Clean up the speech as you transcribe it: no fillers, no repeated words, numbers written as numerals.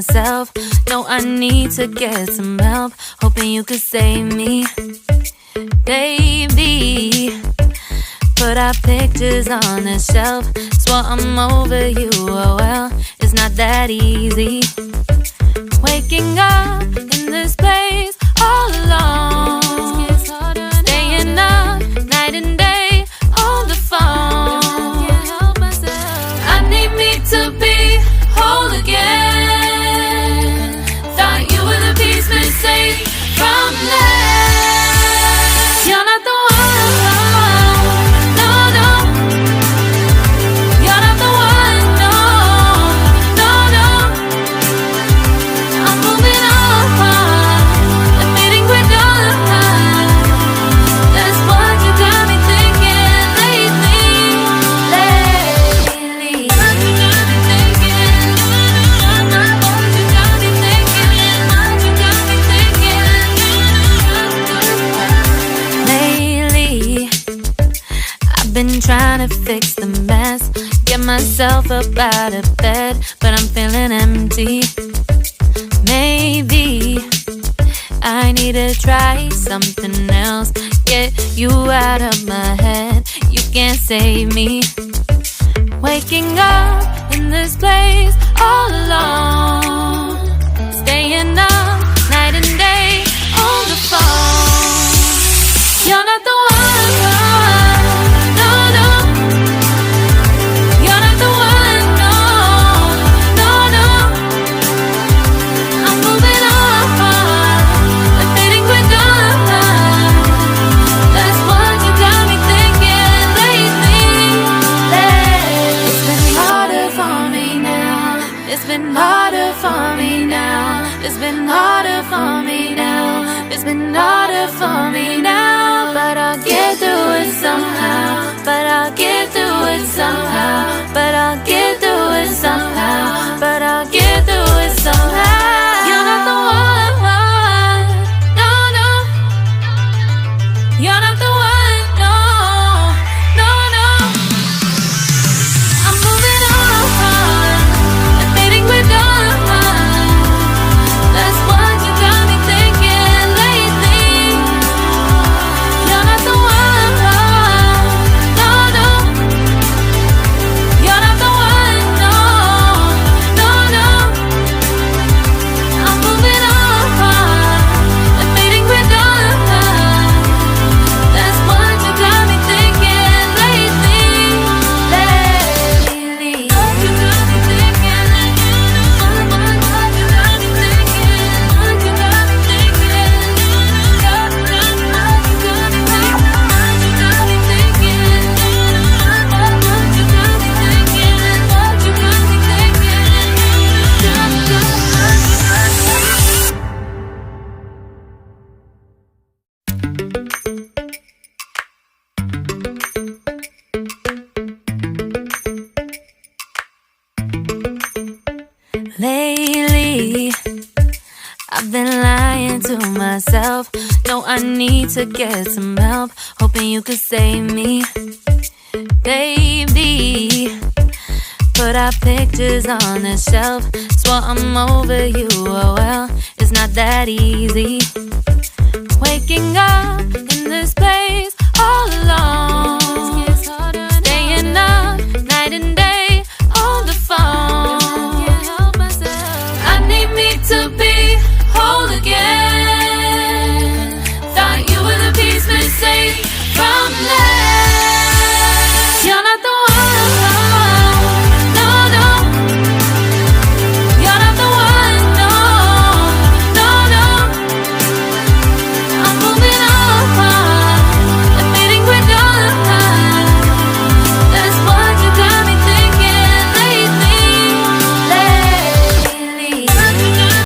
myself. No, I need to get some help. Hoping you could save me, baby. Put our pictures on the shelf. Swore I'm over you, oh well, it's not that easy. Waking up in this place all alone, staying up night and day on the phone. I need me to be whole again. Thought you were the piece missing from that. You're not the one. Been trying to fix the mess, get myself up out of bed, but I'm feeling empty. Maybe I need to try something else. Get you out of my head, you can't save me. Waking up in this place all alone, staying up night and day on the phone. You're not the one. It's been harder for me now. It's been harder for me now. It's been harder for me now. But I'll get through it somehow. But I'll get through it somehow. But I'll get through it somehow. But I'll get through it somehow. You're not the one. No, no. You're not the one. No, no, no. I'm moving on. Lately, I've been lying to myself. No, I need to get some help. Hoping you could save me, baby. Put our pictures on the shelf. Swore I'm over you, oh well, it's not that easy. Waking up in this place